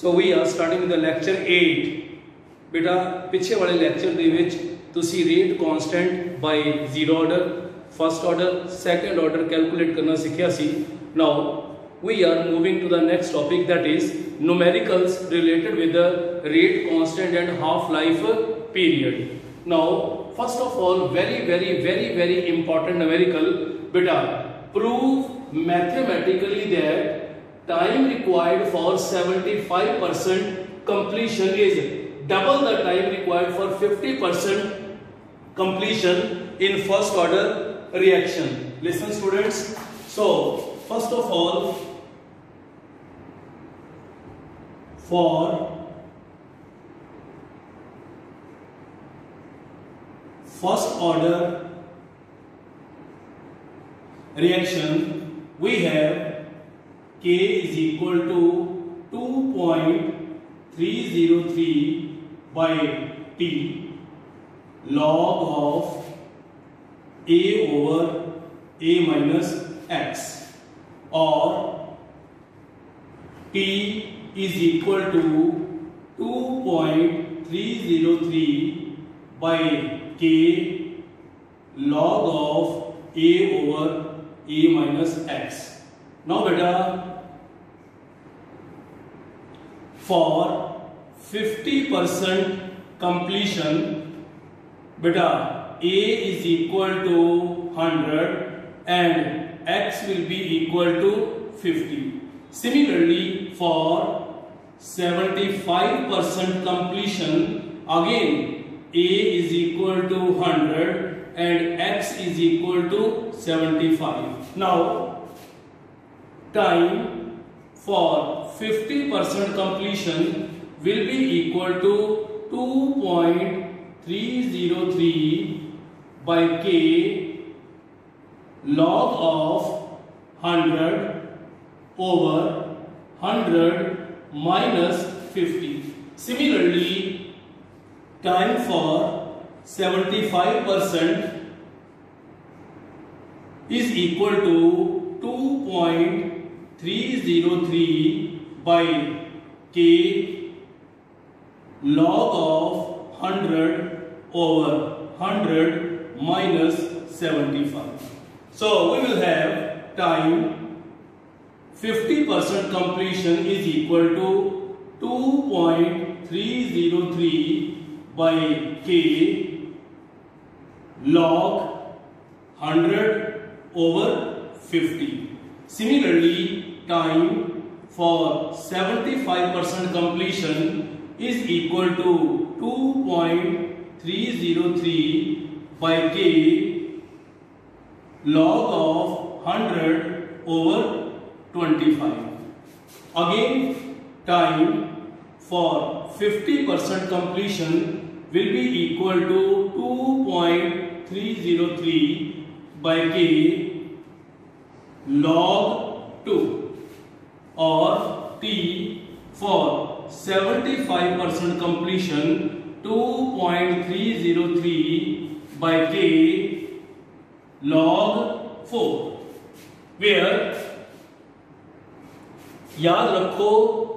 So we are starting with the lecture 8. बेटा पिछे वाले लेक्चर ਦੇ ਵਿੱਚ ਤੁਸੀਂ rate constant by zero order, first order, second order calculate ਕਰਨਾ ਸਿੱਖਿਆ ਸੀ. Now we are moving to the next topic, that is numericals related with the rate constant and half life period. Now first of all, very important numerical, beta, prove mathematically that time required for 75% completion is double the time required for 50% completion in first order reaction. Listen students. So first of all, for first order reaction we have K is equal to 2.303 by T log of A over A minus X, or T is equal to 2.303 by K log of A over A minus X. Now beta, for 50% completion, beta, A is equal to 100 and X will be equal to 50. Similarly, for 75% completion, again A is equal to 100 and X is equal to 75. Now time for 50% completion will be equal to 2.303 by K log of 100 over 100 minus 50. Similarly, time for 75% is equal to 2.303 by K log of 100 over 100 minus 75. So we will have time 50% completion is equal to 2.303 by K log 100 over 50. Similarly, time for 75% completion is equal to 2.303 by K log of 100 over 25. Again, time for 50% completion will be equal to 2.303 by K log 2, or T for 75% completion 2.303 by K log 4, where याद रखो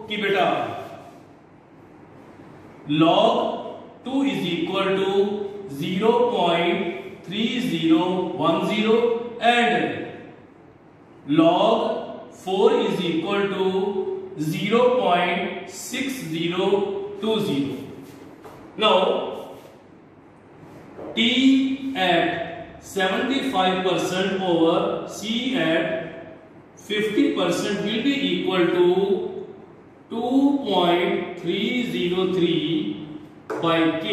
कि बेटा log 2 is equal to 0.3010 and log 4 is equal to 0.6020. Now T at 75% over C at 50% will be equal to 2.303 by K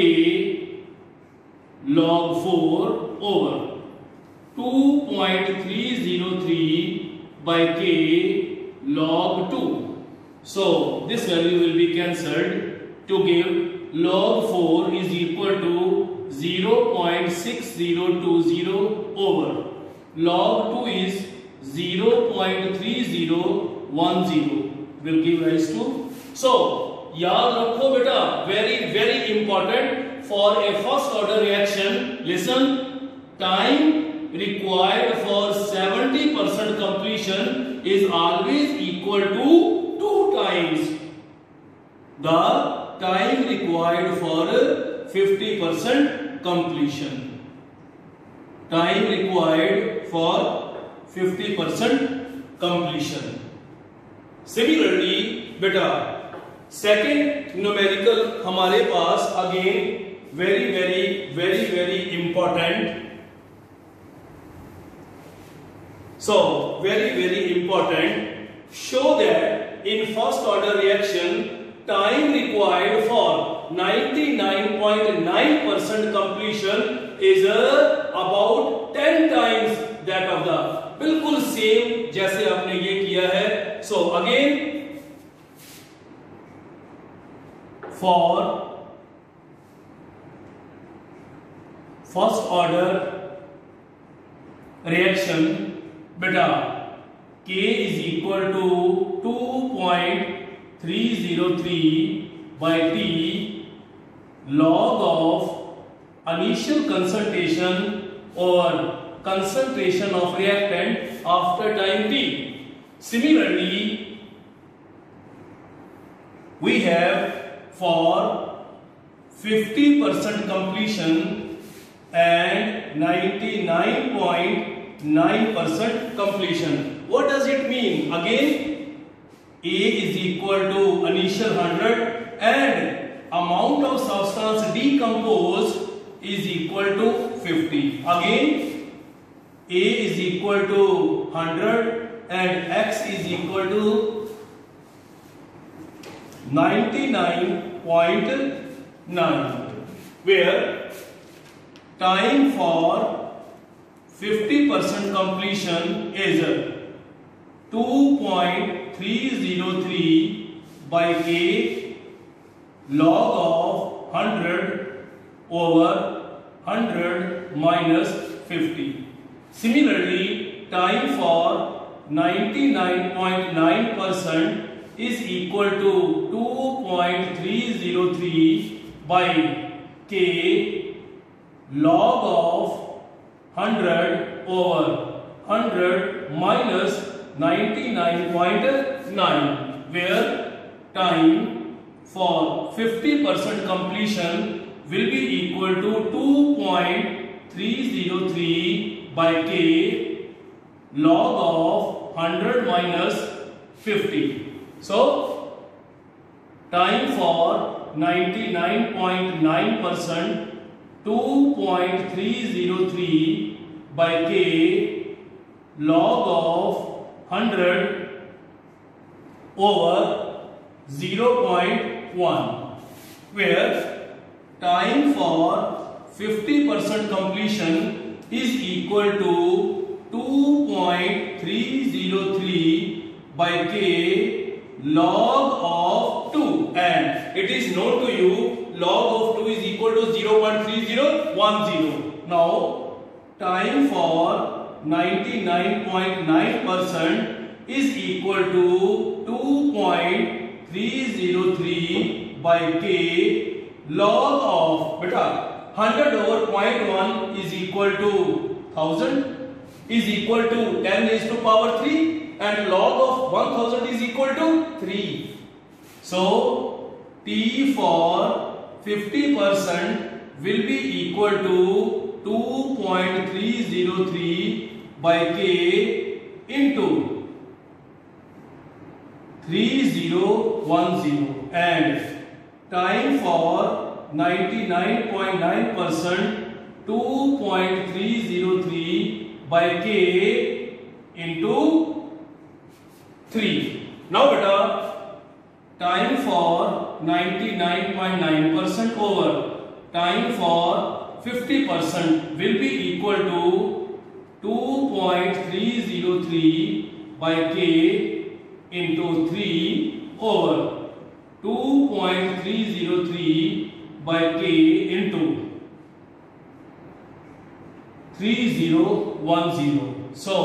log 4 over 2.303 by K log 2. So this value will be cancelled to give log 4 is equal to 0.6020 over log 2 is 0.3010 will give rise to. So याद रखो बेटा, very important for a first order reaction. Listen, time required for 70% completion is always equal to 2 times the time required for 50% completion. Time required for 50% completion. Similarly, बेटा second numerical हमारे पास again very important. So very important. Show that in first order reaction, time required for 99.9% completion is about 10 times that of the. बिल्कुल same जैसे आपने ये किया है. So again, for first order reaction, beta K is equal to 2.303 by T log of initial concentration or concentration of reactant after time t. Similarly, we have for 50% completion and 99.9% completion. What does it mean? Again, A is equal to initial 100 and amount of substance decomposed is equal to 50. Again, A is equal to 100 and X is equal to 99.9, where time for 50% completion is 2.303 by K log of 100 over 100 minus 50. Similarly, time for 99.9% is equal to 2.303 by K log of 100 over 100 minus 99.9, where time for 50% completion will be equal to 2.303 by K log of 100 minus 50. So, time for 99.9% 2.303 by K log of 100 over 0.1, where time for 50% completion is equal to 2.303 by K log of 2, and it is known to you log of 2 is equal to 0.3010. Now, time for 99.9% is equal to 2.303 by K log of, beta 100 over 0.1 is equal to 1000 is equal to 10 raised to power 3, and log of 1000 is equal to 3. So, T for 50% will be equal to 2.303 by K into 3010, and time for 99.9% 2.303 by K into 3. Now beta, time for 99.9% over time for 50% will be equal to 2.303 by K into 3 over 2.303 by K into 3010. So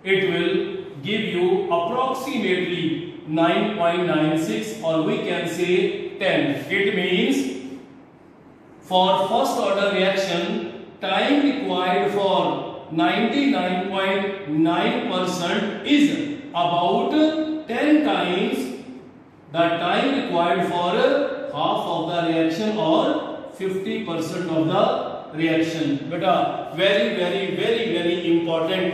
it will give you approximately 9.96, or we can say 10. It means for first order reaction, time required for 99.9% is about 10 times the time required for half of the reaction or 50% of the reaction. बेटा very very very very important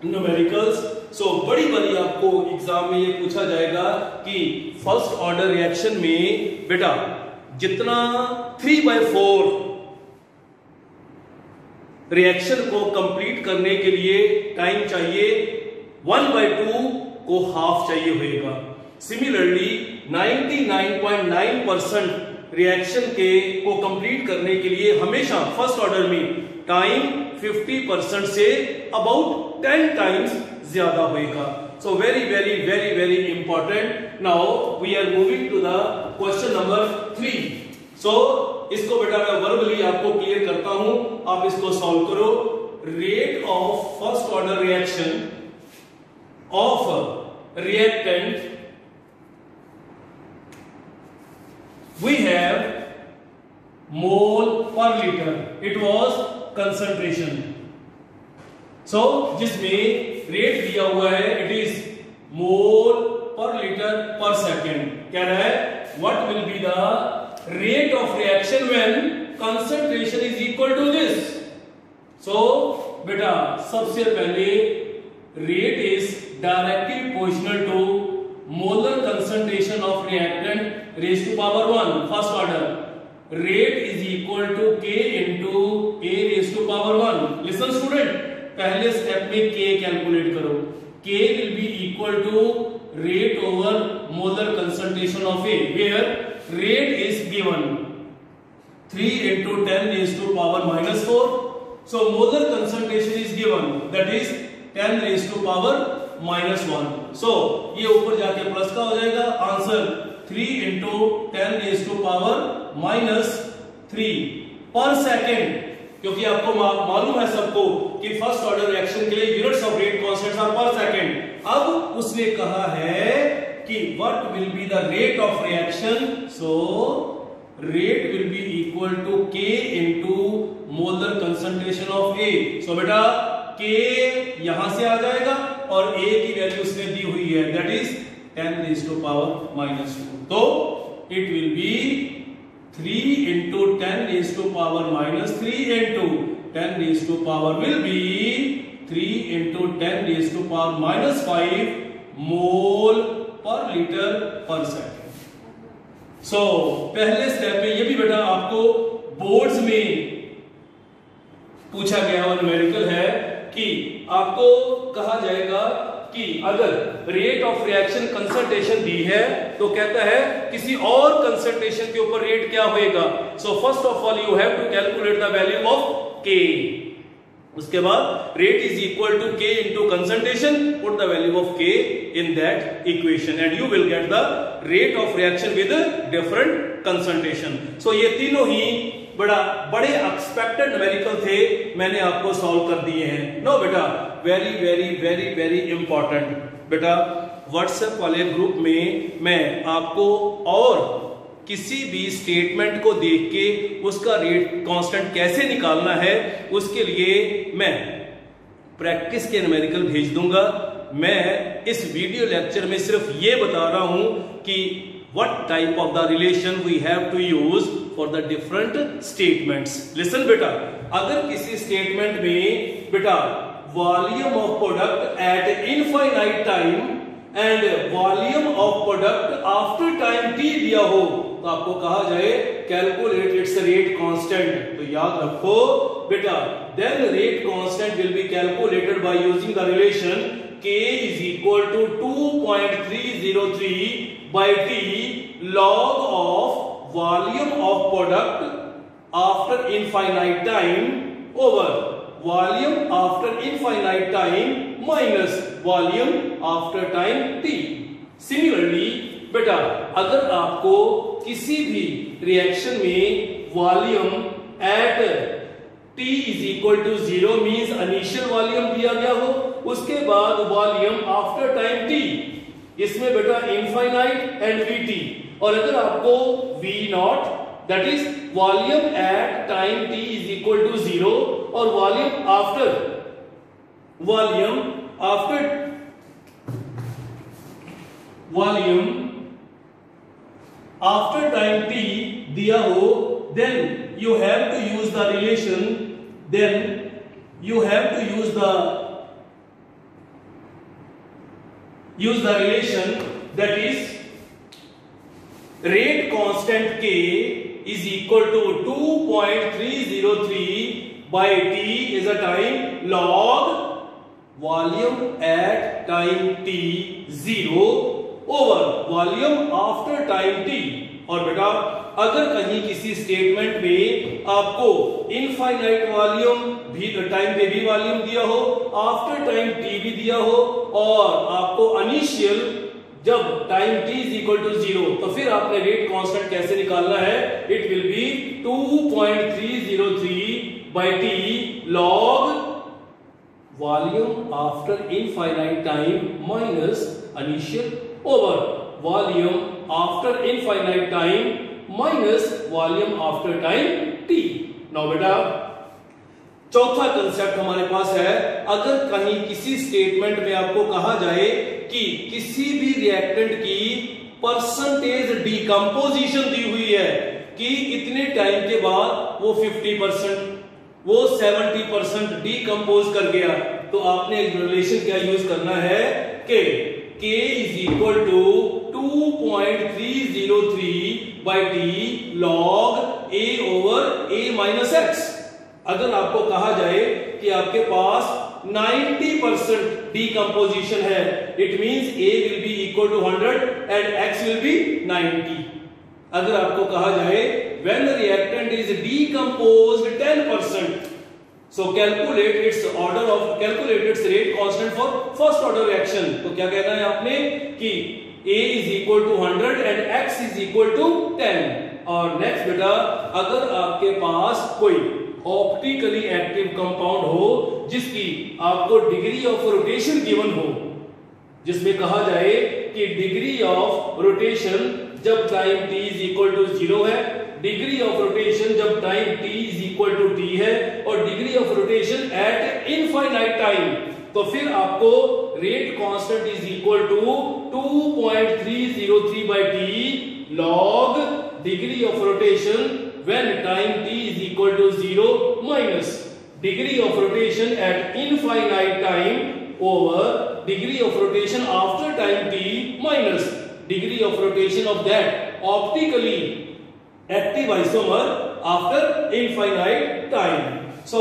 numericals. So बड़ी बड़ी आपको exam में ये पूछा जाएगा कि first order reaction में बेटा जितना 3/4 रिएक्शन को कंप्लीट करने के लिए टाइम चाहिए, 1/2 को हाफ चाहिए होगा. सिमिलरली 99.9% रिएक्शन के को कंप्लीट करने के लिए हमेशा फर्स्ट ऑर्डर में टाइम 50% से अबाउट 10 टाइम्स ज्यादा होगा. So very very very very important. Now we are moving to the question number 3. सो इसको बेटा मैं वर्बली आपको क्लियर करता हूं, आप इसको सॉल्व करो. Rate of first order reaction of reactant we have mole per liter. It was concentration. So जिसमें रेट दिया हुआ है it is mole per liter per second. कह रहा है what will be the rate of reaction when concentration is equal to this. So बेटा सबसे पहले rate is directly proportional to molar concentration of reactant raised to power 1. First order rate is equal to K into A raised to power 1. Listen student, पहले step में K calculate करो. K will be equal to rate over molar concentration of A, where rate is given 3 into 10 raised to power minus 4. So molar concentration is given, that is 10 raised to power -1. सो ये ऊपर जाके plus का हो जाएगा. Answer 3 into 10 raised to power -3 पर second. क्योंकि आपको मालूम है सबको कि फर्स्ट ऑर्डर रिएक्शन के लिए units of rate constants are per second. अब उसने कहा है कि what will be the rate of reaction. So rate will be equal to K into molar concentration of A. So बेटा K यहां से आ जाएगा और A की वैल्यू उसने दी हुई है, that is 10 raised to power -2. तो it will B 3 into 10 raised to power -3 into 10 raised to power will be 3 into 10 raised to power -5 mole per liter per second. सो पहले स्टेप में ये भी बेटा आपको बोर्ड्स में पूछा गया और न्यूमेरिकल है कि आपको कहा जाएगा कि अगर रेट ऑफ रिएक्शन कंसंट्रेशन दी है तो कहता है किसी और कंसंट्रेशन के ऊपर रेट क्या होएगा. So first of all you have to calculate the value of K. उसके बाद rate is equal to K into concentration, put the value of K in that equation and you will get the rate of reaction with different concentration. So ये तीनों ही बड़े expected numerical थे, मैंने आपको solve कर दिए हैं. नो बेटा very very very very important. बेटा व्हाट्सएप वाले ग्रुप में मैं आपको और किसी भी स्टेटमेंट को देख के उसका रेट कांस्टेंट कैसे निकालना है उसके लिए मैं प्रैक्टिस के न्यूमेरिकल भेज दूंगा. मैं इस वीडियो लेक्चर में सिर्फ ये बता रहा हूं कि what type of the relation we have to use for the different statements. Listen बेटा, अगर किसी स्टेटमेंट में बेटा volume of product at infinite time and volume of product after time t दिया हो तो आपको कहा जाए कैलकुलेट इट्स रेट कांस्टेंट. तो याद रखो बेटा then rate constant will be calculated by using the relation K is equal to 2.303 by T log of volume of product after infinite time over volume after infinite time minus volume after time T. Similarly बेटा अगर आपको किसी भी reaction में volume at T is equal to 0 means initial volume दिया गया हो, उसके बाद वॉल्यूम आफ्टर टाइम T, इसमें बेटा इनफाइनाइट एंड VT, और अगर आपको V not that is volume at time T is equal to 0 और वॉल्यूम आफ्टर टाइम t दिया हो, then you have to use the relation, that is rate constant k is equal to 2.303 by t is a time log volume at time t 0 over volume after time t। और बेटा अगर कहीं किसी statement में आपको infinite volume भी time पे भी वॉल्यूम दिया हो, आफ्टर टाइम t भी दिया हो, और आपको इनिशियल जब time t is equal to 0, तो फिर आपने रेट कांस्टेंट कैसे निकालना है? It will be 2.303 by t log volume after infinite time minus initial over volume after infinite time minus volume after time t। Now बेटा चौथा concept हमारे पास है, अगर कहीं किसी स्टेटमेंट में आपको कहा जाए कि किसी भी रिएक्टेंट की परसेंटेज डिकम्पोजिशन दी हुई है कि इतने टाइम के बाद वो 50%, वो 70% डिकम्पोज कर गया, तो आपने एक रिलेशन क्या यूज करना है कि k is equal to 2.303 by t log a over a minus x। अगर आपको कहा जाए कि आपके पास 90% decomposition है, it means a will be equal to 100 and x will be 90। अगर आपको कहा जाए when the reactant is decomposed 10%, so calculate its rate constant for first order reaction। तो क्या कहना है आपने कि a is equal to 100 and x is equal to 10। और नेक्स्ट बेटा, अगर आपके पास कोई ऑप्टिकली एक्टिव कंपाउंड हो जिसकी आपको डिग्री ऑफ रोटेशन गिवन हो, जिसमें कहा जाए कि डिग्री ऑफ रोटेशन जब time t is equal to 0 है, डिग्री ऑफ रोटेशन जब time t is equal to t है, और degree of rotation at infinite time, तो फिर आपको rate constant is equal to 2.303 by t log degree of rotation when time t is equal to 0 minus degree of rotation at infinite time over degree of rotation after time t minus degree of rotation of that optically active isomer after infinite time। so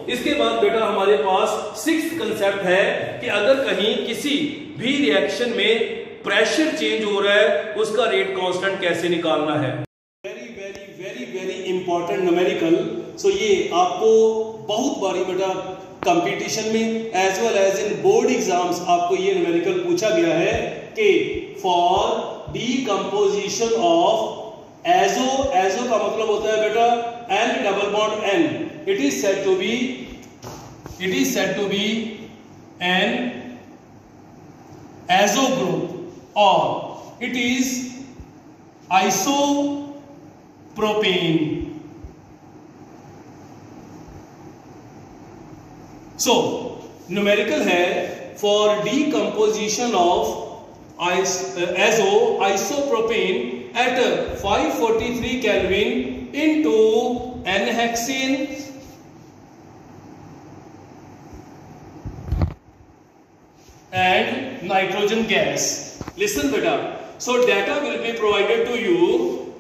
इसके बाद बेटा हमारे पास sixth concept है कि अगर कहीं किसी भी रिएक्शन में प्रेशर चेंज हो रहा है, उसका रेट कांस्टेंट कैसे निकालना है। Very important numerical. सो ये आपको बहुत बारी बेटा कंपटीशन में as well as in board exams आपको ये न्यूमेरिकल पूछा गया है कि for decomposition of azo, azo का मतलब होता है बेटा N double bond N, it is said to be an azo group और it is isopropane. So numerical है for decomposition of azo isopropane at 543 Kelvin into N-hexane and nitrogen gas. Listen beta, so data will be provided to you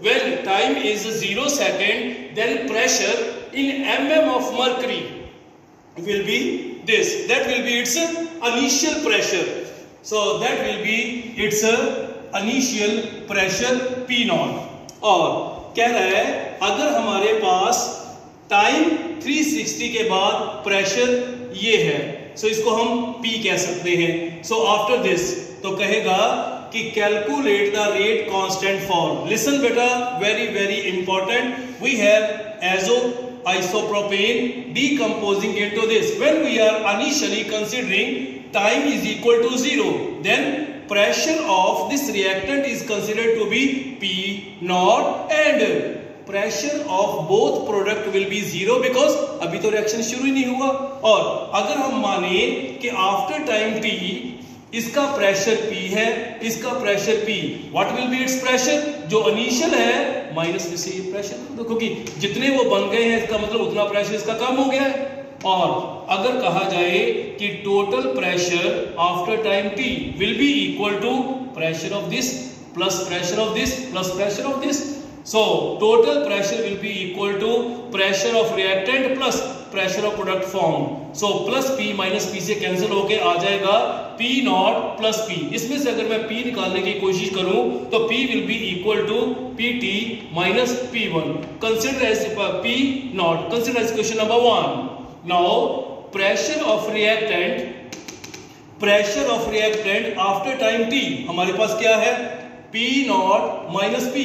when time is 0 second, then pressure in mm of mercury will be this, that will be its initial pressure, so that will be its initial pressure P not. और कह रहा है अगर हमारे पास time 360 के बाद pressure ये है, सो इसको हम P कह सकते हैं। सो आफ्टर दिस तो कहेगा कि calculate the rate constant for, listen बेटा very very important, we have azo isopropane decomposing into this, when we are initially considering time is equal to 0, then pressure of this reactant is considered to be P naught and pressure of both product will be 0 because अभी तो reaction शुरू ही नहीं हुआ। और अगर हम माने कि आफ्टर टाइम t इसका प्रेशर P है, इसका pressure P, what will B it's pressure, जो इनिशियल है माइनस में से ये प्रेशर, देखो कि जितने वो बन गए हैं इसका मतलब उतना प्रेशर इसका कम हो गया है। और अगर कहा जाए कि total pressure after time t will be equal to pressure of this plus pressure of this plus pressure of this, so total pressure will be equal to pressure of reactant plus pressure of product form. So plus P minus P से cancel होके आ जाएगा P not plus P। इसमें से अगर मैं P निकालने की कोशिश करूं तो P will be equal to PT minus P1। Consider as P naught, consider as question number 1। Now pressure of reactant after time t हमारे पास क्या है, P naught minus P।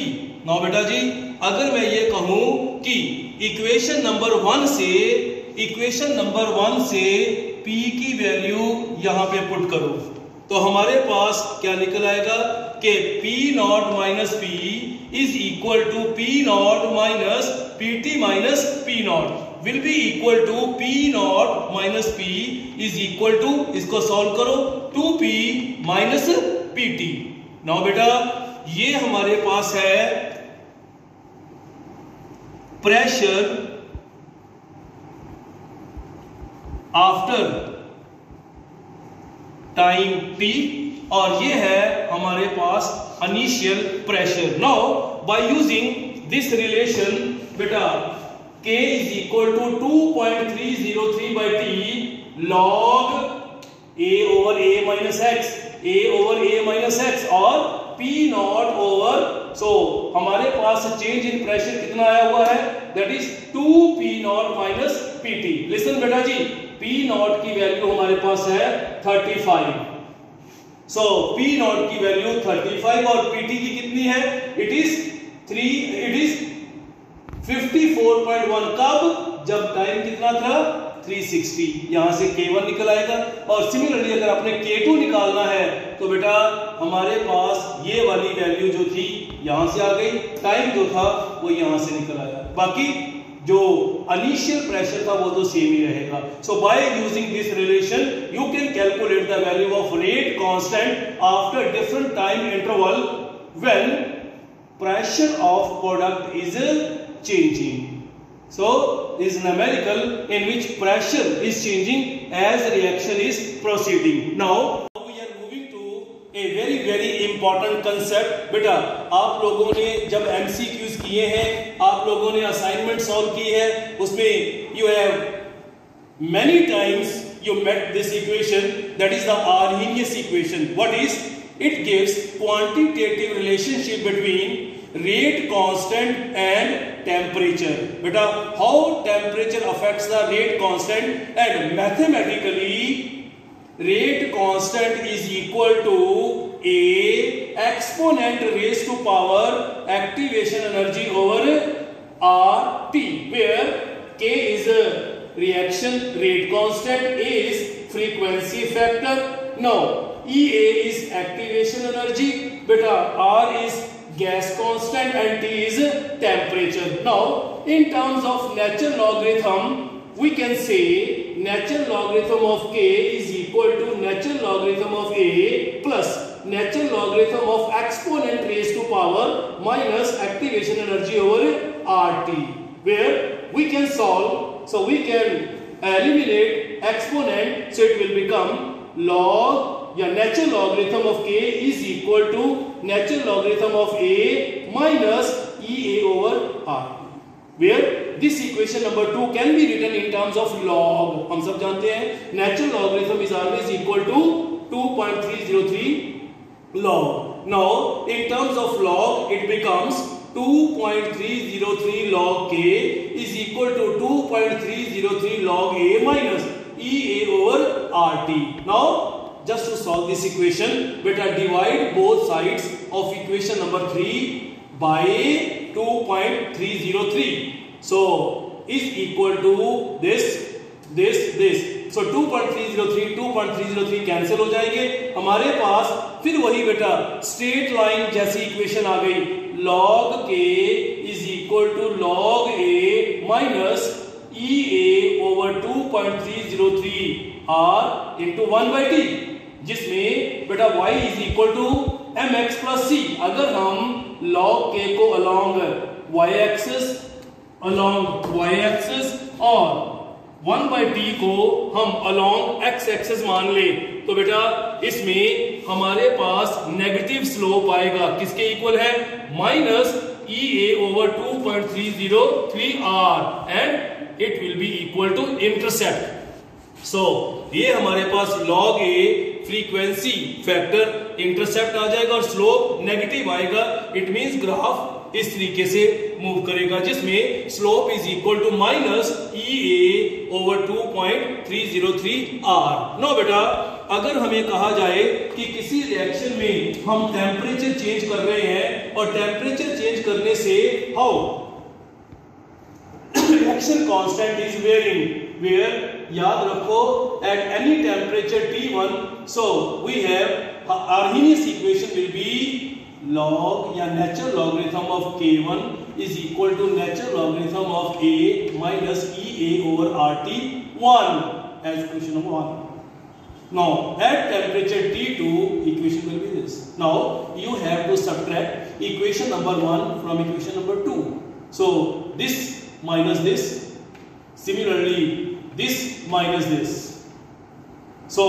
Now बेटा जी अगर मैं ये कहूं कि इक्वेशन नंबर 1 से P की वैल्यू यहां पे पुट करो तो हमारे पास क्या निकल आएगा कि P naught minus P is equal to P naught minus PT minus P naught will be equal to P naught minus P is equal to, इसको सॉल्व करो, 2P माइनस PT। नाउ बेटा ये हमारे पास है प्रेशर आफ्टर टाइम t और ये है हमारे पास initial pressure. Now by using this relation बेटा K is equal to 2.303 by T log A over A minus X और P नॉट ओवर, सो हमारे पास चेंज इन प्रेशर कितना आया हुआ है, that is 2P not minus PT। Listen बेटा जी P not की value हमारे पास है 35, सो P नॉट की वैल्यू 35 और PT की कितनी है, इट इज 54.1। कब, जब टाइम कितना था 360, यहां से K1 निकल आएगा। और सिमिलरली अगर आपने K2 निकालना है तो बेटा हमारे पास ये वाली वैल्यू जो थी यहां से आ गई, टाइम जो था वो यहां से निकल आया, बाकी जो इनिशियल प्रेशर था वो तो सेम ही रहेगा। So by using this relation you can calculate the value of rate constant after different time interval when pressure of product is changing. So is numerical in which pressure is changing as reaction is proceeding. Now we are moving to a very important concept. बेटा आप लोगों ने जब MCQs किए हैं, आप लोगों ने असाइनमेंट सॉल्व की है, उसमें you have many times you met this equation, that is the Arrhenius equation. What is it? Gives quantitative relationship between rate constant and temperature. Beta how temperature affects the rate constant, and mathematically rate constant is equal to a exponent raised to power activation energy over RT, where K is a reaction rate constant, A is frequency factor. Now EA is activation energy, beta R is gas constant and T is temperature. Now in terms of natural logarithm we can say natural logarithm of K is equal to natural logarithm of A plus natural logarithm of exponent raised to power minus activation energy over RT, where we can solve, so we can eliminate exponent, so it will become log या natural logarithm of K is equal to natural logarithm of A minus EA over RT, where this equation number 2 can be written in terms of log. हम सब जानते हैं natural logarithm is always equal to 2.303 log. Now in terms of log it becomes 2.303 log K is equal to 2.303 log A minus EA over RT. Now just to solve this equation, better divide both sides of equation number 3 by 2.303. So is equal to this. So 2.303 cancel हो जाएंगे हमारे पास, फिर वही बेटा straight line जैसी equation आ गई, log K is equal to log A minus EA over 2.303 R into 1 by T, जिसमें बेटा y is equal to mx plus c। अगर हम log k को along y axis और 1/t को हम along x axis मान ले, तो बेटा इसमें हमारे पास नेगेटिव स्लोप आएगा, किसके इक्वल है, minus EA/2.303R and it will be equal to intercept. So ये हमारे पास log a frequency factor intercept आ जाएगा और स्लोप नेगेटिव आएगा। इट मींस ग्राफ इस तरीके से मूव करेगा जिसमें slope is equal to minus EA/2.303R। No बेटा, अगर हमें कहा जाए कि किसी रिएक्शन में हम टेम्परेचर चेंज कर रहे हैं और टेम्परेचर चेंज करने से how reaction constant is varying, where याद रखो at any temperature T1, so we have Arrhenius equation will be log या natural logarithm of K1 is equal to natural logarithm of A minus EA/RT1 as equation number 1. Now at temperature T2 equation will be this. Now you have to subtract equation number 1 from equation number 2. So this minus this, similarly this minus this. So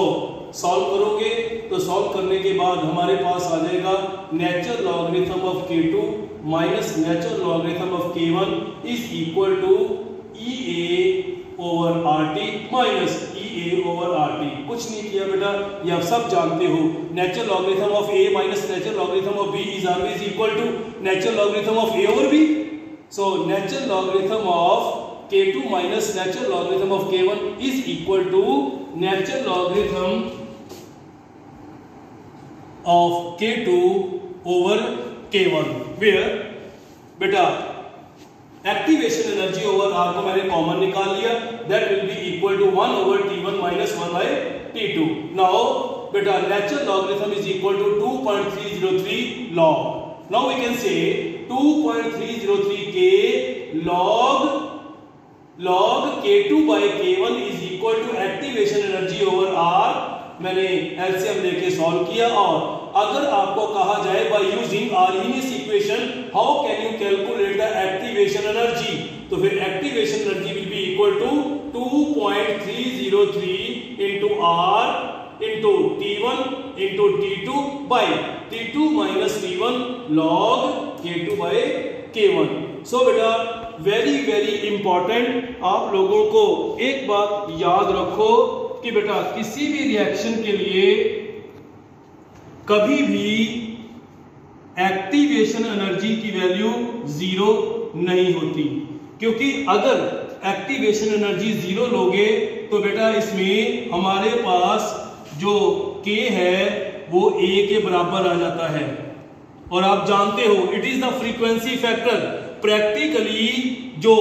solve करोगे तो solve करने के बाद हमारे पास आ जाएगा natural logarithm of K2 minus natural logarithm of K1 is equal to EA/RT minus EA/RT। कुछ नहीं किया बेटा, ये आप सब जानते हो, natural logarithm of A minus natural logarithm of B is always equal to natural logarithm of A over B। So natural logarithm of K2 minus natural logarithm of K1 is equal to natural logarithm of K2 over K1, where बेटा activation energy over R को मैंने common निकाल लिया, that will be equal to 1 over T1 minus 1 by T2. Now बेटा natural logarithm is equal to 2.303 log. Now we can say 2.303 K log K2 by K1 is equal to activation energy over R। मैंने LCM लेके solve किया, और अगर आपको कहा जाए by using Arrhenius equation how can you calculate the activation energy, तो फिर activation energy will be equal to 2.303 into R into T1 into T2 by T2 minus T1 log K2 by K1। So बेटा very very important, आप लोगों को एक बात याद रखो कि बेटा किसी भी रिएक्शन के लिए कभी भी एक्टिवेशन एनर्जी की वैल्यू 0 नहीं होती, क्योंकि अगर एक्टिवेशन एनर्जी 0 लोगे तो बेटा इसमें हमारे पास जो K है वो A के बराबर आ जाता है, और आप जानते हो it is the frequency factor. Practically जो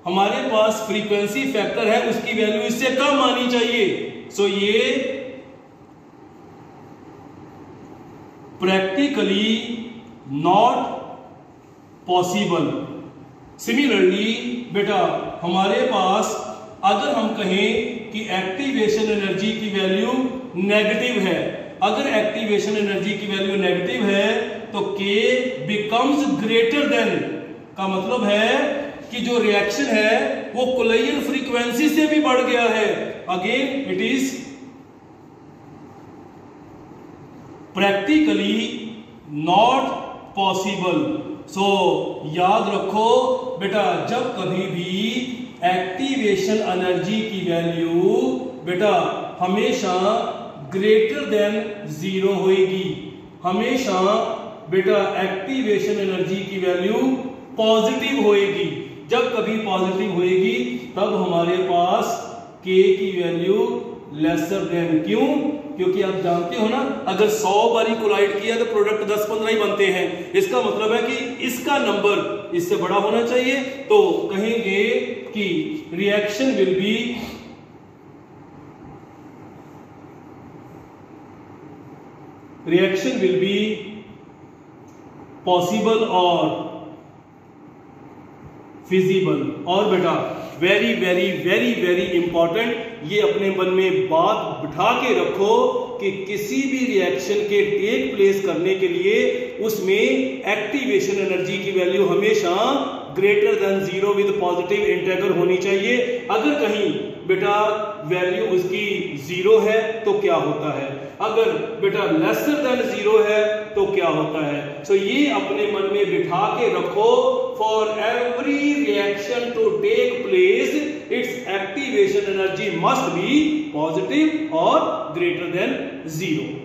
हमारे पास फ्रीक्वेंसी फैक्टर है उसकी वैल्यू इससे कम आनी चाहिए। सो ये प्रैक्टिकली नॉट पॉसिबल। सिमिलरली बेटा हमारे पास अगर हम कहें कि एक्टिवेशन एनर्जी की वैल्यू नेगेटिव है, अगर एक्टिवेशन एनर्जी की वैल्यू नेगेटिव है तो K बिकम्स ग्रेटर देन, का मतलब है कि जो रिएक्शन है वो कोलिजन फ्रीक्वेंसी से भी बढ़ गया है। Again it is practically not possible. So याद रखो बेटा, जब कभी भी एक्टिवेशन एनर्जी की वैल्यू बेटा हमेशा ग्रेटर देन 0 होगी, हमेशा बेटा एक्टिवेशन एनर्जी की वैल्यू पॉजिटिव होएगी। जब कभी पॉजिटिव होएगी तब हमारे पास K की वैल्यू लेसर देन, क्यों? क्योंकि आप जानते हो ना, अगर 100 बारी कोलाइड किया तो प्रोडक्ट 10-15 ही बनते हैं। इसका मतलब है कि इसका नंबर इससे बड़ा होना चाहिए, तो कहेंगे कि रिएक्शन विल बी पॉसिबल और फिजिबल। और बेटा very very very very important, ये अपने मन में बात बिठा के रखो कि किसी भी रिएक्शन के टेक प्लेस करने के लिए उसमें एक्टिवेशन एनर्जी की वैल्यू हमेशा greater than 0 with positive integer होनी चाहिए। अगर कहीं बेटा वैल्यू उसकी 0 है तो क्या होता है, अगर बेटा लेसर देन 0 है तो क्या होता है। सो ये अपने मन में बिठा के रखो, for every reaction to take place its activation energy must be positive और ग्रेटर देन 0।